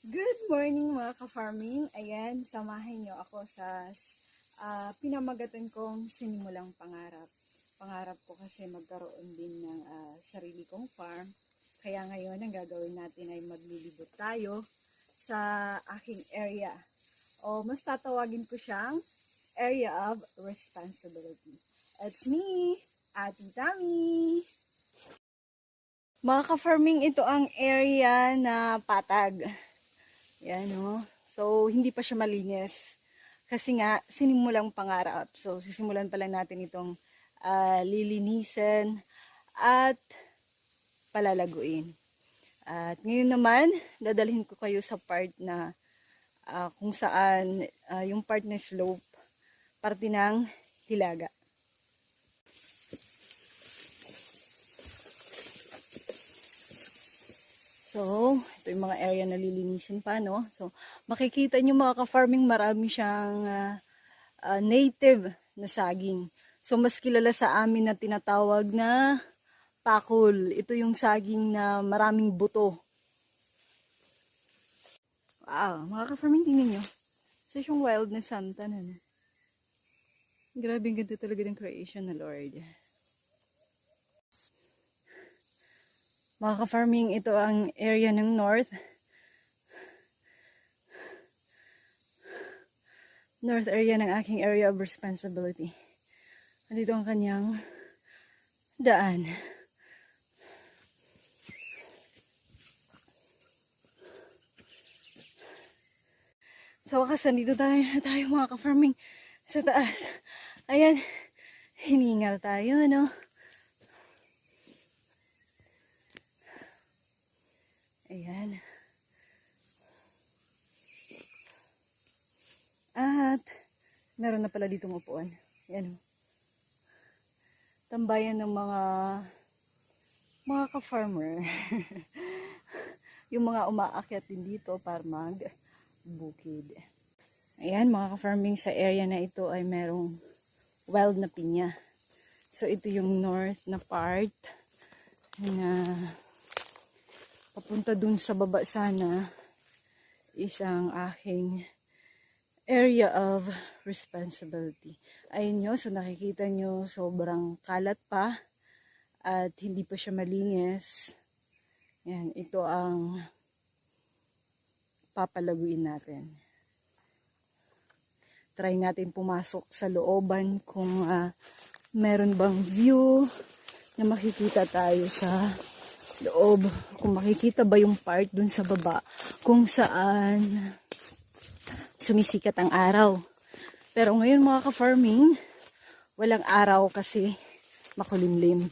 Good morning mga ka-farming. Ayan, samahin nyo ako sa pinamagatan kong sinimulang pangarap. Pangarap ko kasi magkaroon din ng sarili kong farm. Kaya ngayon, ang gagawin natin ay maglilibot tayo sa aking area. O mas tatawagin ko siyang Area of Responsibility. It's me, Ate Tami! Mga ka-farming, ito ang area na patag. Yan o. So, hindi pa siya malinis. Kasi nga, sinimulang pangarap. So, sisimulan pa lang natin itong lilinisin at palalaguin. At ngayon naman, dadalhin ko kayo sa part na kung saan yung part na slope, parte ng hilaga. So, ito yung mga area na lilinisin pa, no? So, makikita nyo mga ka-farming, marami siyang native na saging. So, mas kilala sa amin na tinatawag na pakul. Ito yung saging na maraming buto. Wow, mga ka-farming, tingnan nyo. So, yung wild na santa na. Grabe, ang ganda talaga ng creation na Lord. Mga ka-farming, ito ang area ng north. North area ng aking area of responsibility. Andito ang kanyang daan. Sa wakas, nandito tayo mga ka-farming sa taas. Ayan, hiningal tayo, no? Ayan. At, meron na pala ditong upuan. Ayan, oh. Tambayan ng mga ka-farmer. Yung mga umaakyat din dito para mag-bukid. Ayan, mga ka-farming, sa area na ito ay merong wild na pinya. So, ito yung north na part na papunta dun sa baba sana isang aking area of responsibility. Ayun nyo, so nakikita nyo sobrang kalat pa at hindi pa siya malinis. Yan, ito ang papalaguin natin. Try natin pumasok sa looban kung meron bang view na makikita tayo sa loob. Kung makikita ba yung part dun sa baba kung saan sumisikat ang araw. Pero ngayon mga ka-farming, walang araw kasi makulimlim.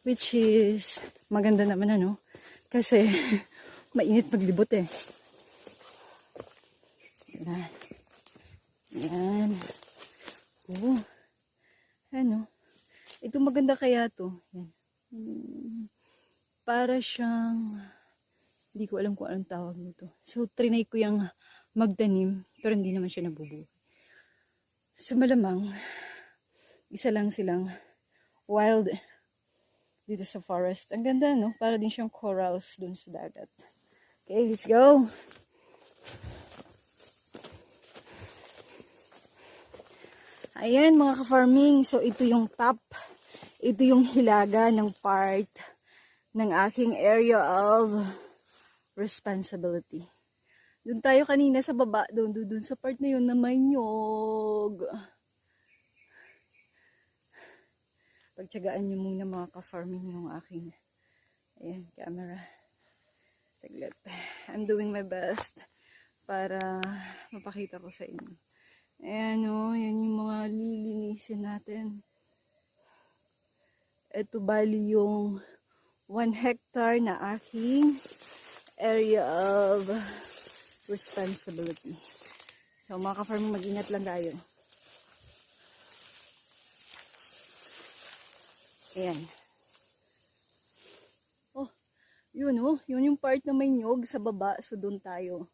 Which is maganda naman ano. Kasi mainit paglibot eh. Yan. Yan. Oh. Ano. Ito maganda kaya to. Yan. Para siyang, hindi ko alam kung anong tawag nito. So, trinay ko yung magtanim, pero hindi naman siya nabubuhay. So, malamang, isa lang silang wild dito sa forest. Ang ganda, no? Para din siyang corals dun sa dagat. Okay, let's go! Ayan, mga ka-farming. So, ito yung top. Ito yung hilaga ng part ng aking area of responsibility. Doon tayo kanina sa baba, doon sa part na yun na may nyog. Pagtsagaan nyo muna mga ka-farming yung aking camera. Saglit. I'm doing my best para mapakita ko sa inyo. Ayan o, yan yung mga lilinisin natin. Ito bali yung 1 hectare na aking area of responsibility. So mga ka-farming, mag-ingat lang tayo. Ayan. Oh, yun oh. Yun yung part na may nyog sa baba. So doon tayo.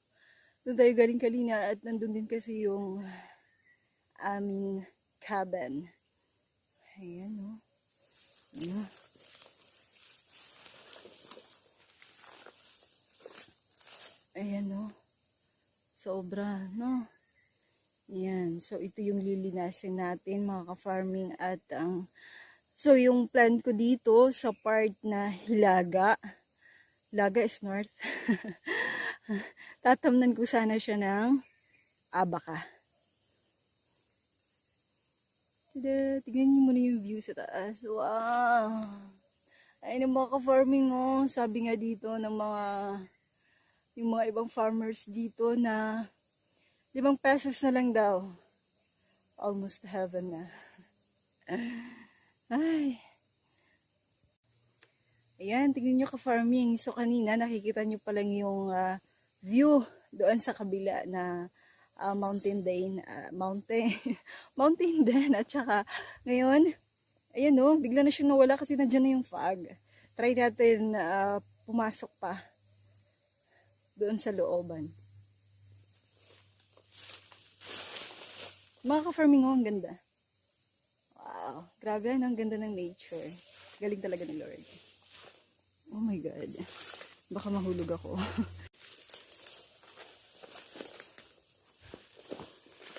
Doon tayo galing kanina at nandun din kasi yung aming cabin. Ayan oh. Ayan. Ayan, no. Sobra, no. Ayan. So, ito yung lilinasin natin, mga ka-farming. At so, yung plan ko dito sa part na Hilaga. Hilaga is north. Tatamnan ko sana siya ng Abaca. Tada! Tignan niyo muna yung view sa taas. Wow! Ayun ang mga ka-farming, oh. Sabi nga dito ng yung mga ibang farmers dito na 5 pesos na lang daw. Almost heaven na. Ay. Ayan, tingnan nyo ka-farming. So kanina nakikita nyo pa lang yung view doon sa kabila na mountain mountain din. At saka ngayon, ayan o, bigla na siyang nawala kasi nandiyan na yung fog. Try natin pumasok pa doon sa looban. Mga ka-farming, ang ganda. Wow, grabe, ang ganda ng nature. Galing talaga ng Lord. Oh my God. Baka mahulog ako.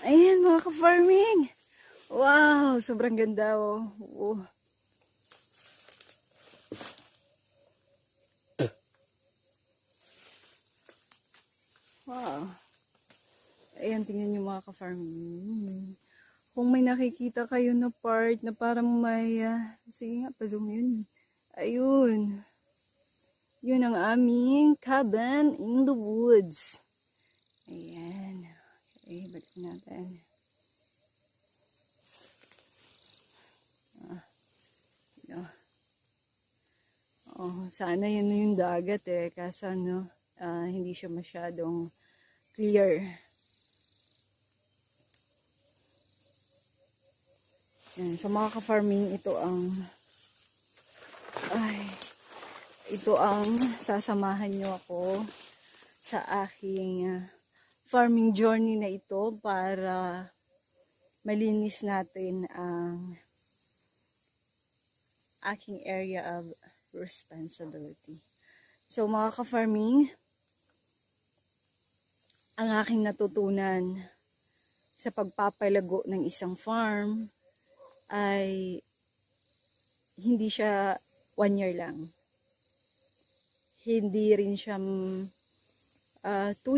Ayan, mga ka-farming. Wow, sobrang ganda, oh. Oh. Wow. Ayan, tingnan nyo mga ka-farming. Kung may nakikita kayo na part na parang may, sige nga, pa-zoom yun. Ayun. Yun ang aming cabin in the woods. Ayan. Okay, balik natin. Oh, sana yun yung dagat eh. Kaso ano, hindi siya masyadong clear. Yan. So mga ka-farming, ito ang sasamahan nyo ako sa aking farming journey na ito para malinis natin ang aking area of responsibility. So mga ka-farming, ang aking natutunan sa pagpapalago ng isang farm ay hindi siya 1 year lang. Hindi rin siya 2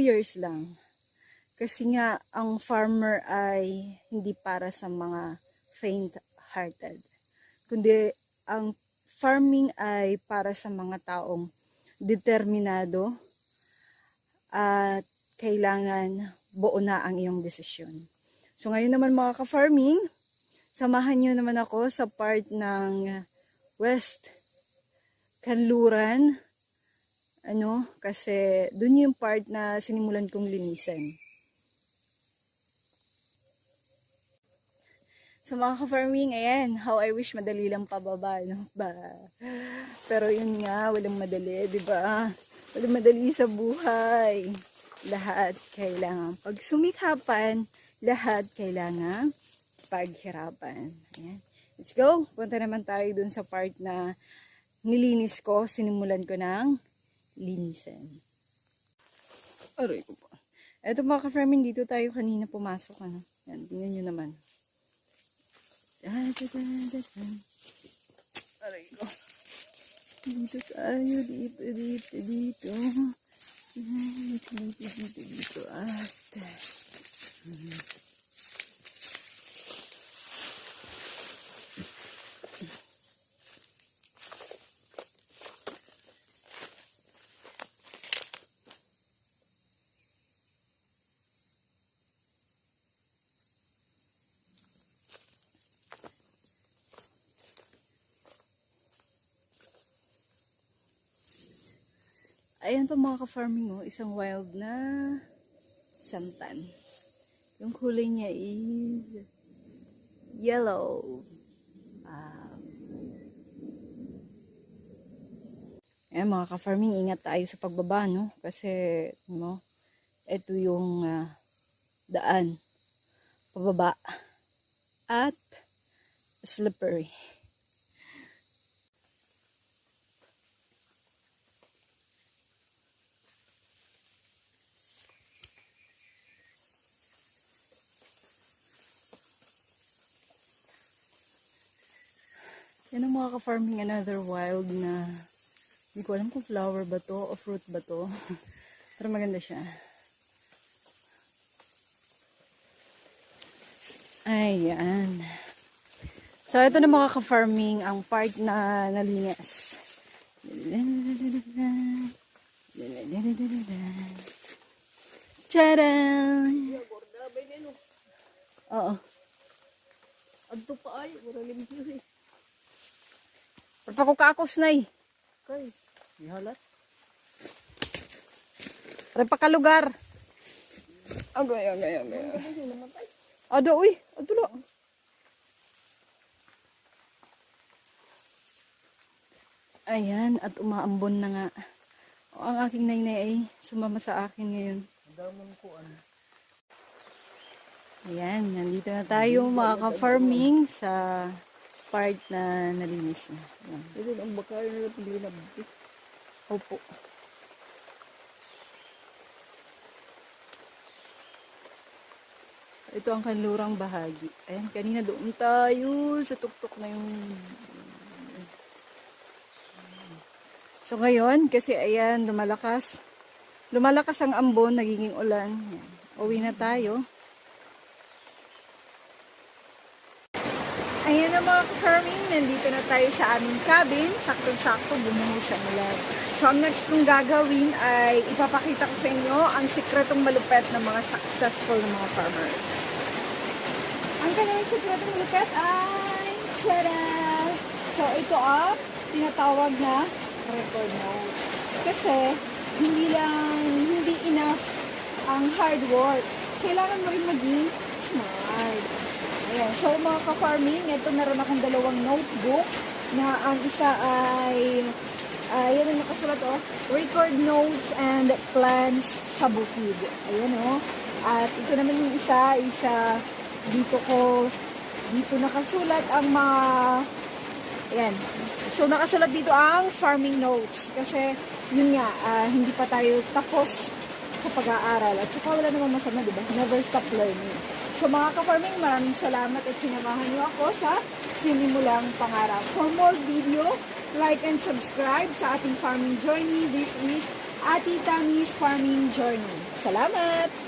years lang. Kasi nga, ang farmer ay hindi para sa mga faint-hearted. Kundi, ang farming ay para sa mga taong determinado at kailangan buo na ang iyong desisyon. So, ngayon naman mga ka-farming, samahan nyo naman ako sa part ng West Kanluran. Kasi dun yung part na sinimulan kong linisan. So mga ka-farming, ayan, how I wish madali lang pababa, no? Pero yun nga, walang madali, di ba? Walang madali sa buhay. Lahat kailangan pagsumikapan, lahat kailangan paghirapan. Ayan. Let's go. Punta naman tayo dun sa part na nilinis ko, sinimulan ko ng linisan. Aray ko po. Eto mga ka-farming, dito tayo kanina pumasok. Yan, tingnan nyo naman. Aray ko. Dito tayo, dito. Dito. At ayan pa mga ka-farming, isang wild na santan. Yung kulay niya is yellow. Ayan mga ka-farming, ingat tayo sa pagbaba, no? Kasi, ito yung daan. Pababa. At slippery. Yan ang mga ka-farming, another wild na hindi ko alam kung flower ba to o fruit ba to. Pero maganda siya. Ayan. So, ito na mga ka-farming ang part na nalinis. Tcharam! Oo. Adto pa ay, wala limit. Pagpakukakos na eh. Kay, ihalat. Pagpakalugar. Agay. Ado, uy. Ado lang. Ayan, at umaambon na nga. O, ang aking nainay ay sumama sa akin ngayon. Ang damon ko ano. Ayan, nandito na tayo mga ka-farming sa part na nalinis na. Ayan. Ito ang bakayo nila pili na buti. Opo. Ito ang kanlurang bahagi. Ayan, kanina doon tayo sa tuktok na yung... So ngayon, kasi ayan, lumalakas ang ambon, nagiging ulan. Ayan. Uwi na tayo. Ayan na mga ka-farming, nandito na tayo sa aming cabin. Saktong-sakto, bumuhos ang ulan. So ang next kong gagawin ay ipapakita ko sa inyo ang sikretong malupet ng mga successful na mga farmers. Ang kanilang sikretong malupet ay tiyara! So ito ang tinatawag na record notes. Kasi hindi enough ang hard work. Kailangan mo rin maging smart. Ayan. So mga ka-farming, ito meron akong dalawang notebook na ang isa ay yan ang nakasulat record notes and plans sa bukid. Ayan At ito naman yung isa dito nakasulat ang mga ayan. So nakasulat dito ang farming notes kasi yun nga hindi pa tayo tapos sa pag-aaral at saka wala namang masama, diba? Never stop learning. So mga ka-farming, maraming salamat at sinamahan niyo ako sa Sinimulang Pangarap. For more video, like and subscribe sa ating farming journey. This is Ate Tammy's Farming Journey. Salamat!